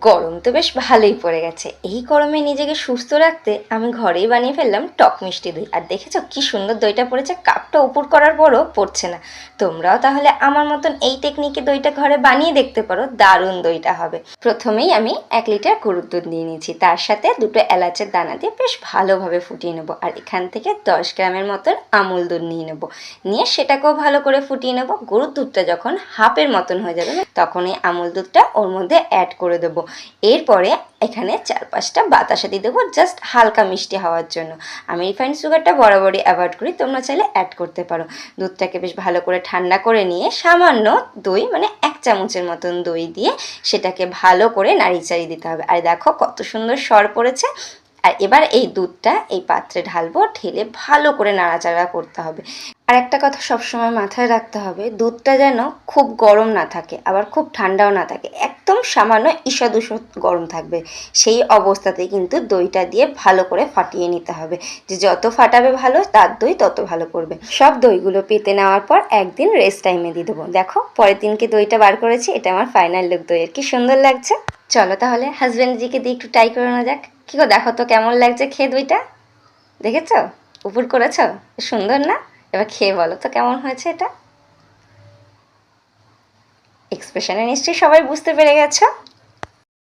গরম তো বেশ ভালোই পড়ে গেছে। এই গরমে নিজেকে সুস্থ রাখতে আমি ঘরেই বানিয়ে ফেললাম টক মিষ্টি দই। আর দেখেছো কি সুন্দর দইটা পড়েছে, কাপটা উপর করার পরও পড়ছে না। তোমরাও তাহলে আমার মতন এই টেকনিকে দইটা ঘরে বানিয়ে দেখতে পারো, দারুণ দইটা হবে। প্রথমেই আমি 1 লিটার গরুর দুধ নিয়ে নিয়েছি, তার সাথে 2টো এলাচের দানা দিয়ে বেশ ভালোভাবে ফুটিয়ে নেবো। আর এখান থেকে 10 গ্রামের মতন আমুল দুধ নিয়ে নেবো, নিয়ে সেটাকেও ভালো করে ফুটিয়ে নেবো। গরুর দুধটা যখন হাফের মতন হয়ে যাবে তখন এই আমুল দুধটা ওর মধ্যে অ্যাড করে দেবো। এরপরে এখানে 4-5টা বাতাসা দিয়ে দেবো, জাস্ট হালকা মিষ্টি হওয়ার জন্য। আমি রিফাইন্ড সুগারটা বরাবরই অ্যাভয়েড করি, তোমরা চাইলে অ্যাড করতে পারো। দুধটাকে বেশ ভালো করে ঠান্ডা করে নিয়ে সামান্য দই, মানে 1 চামচের মতন দই দিয়ে সেটাকে ভালো করে নাড়িচাড়ি দিতে হবে। আর দেখো কত সুন্দর সর পড়েছে। আর এবার এই দুধটা এই পাত্রে ঢালবো, ঢেলে ভালো করে নাড়াচাড়া করতে হবে। আর একটা কথা সবসময় মাথায় রাখতে হবে, দুধটা যেন খুব গরম না থাকে আবার খুব ঠান্ডাও না থাকে, একদম সামান্য ঈষৎ উষৎ গরম থাকবে। সেই অবস্থাতেই কিন্তু দইটা দিয়ে ভালো করে ফাটিয়ে নিতে হবে। যে যত ফাটাবে ভালো, তার দই তত ভালো করবে। সব দইগুলো পেতে নেওয়ার পর একদিন রেস্ট টাইমে দিয়ে দেবো। দেখো পরের দিনকে দইটা বার করেছি, এটা আমার ফাইনাল লুক দইয়ের। কি সুন্দর লাগছে। চলো তাহলে হাজব্যান্ডজিকে দিয়ে একটু ট্রাই করে নেওয়া যাক। কি গো, দেখো তো কেমন লাগছে খেয়ে দইটা। দেখেছো উপর করেছো, সুন্দর না? এবার খেয়ে বলো তো কেমন হয়েছে এটা। এক্সপ্রেশনে নিশ্চয়ই সবাই বুঝতে পেরে গেছো।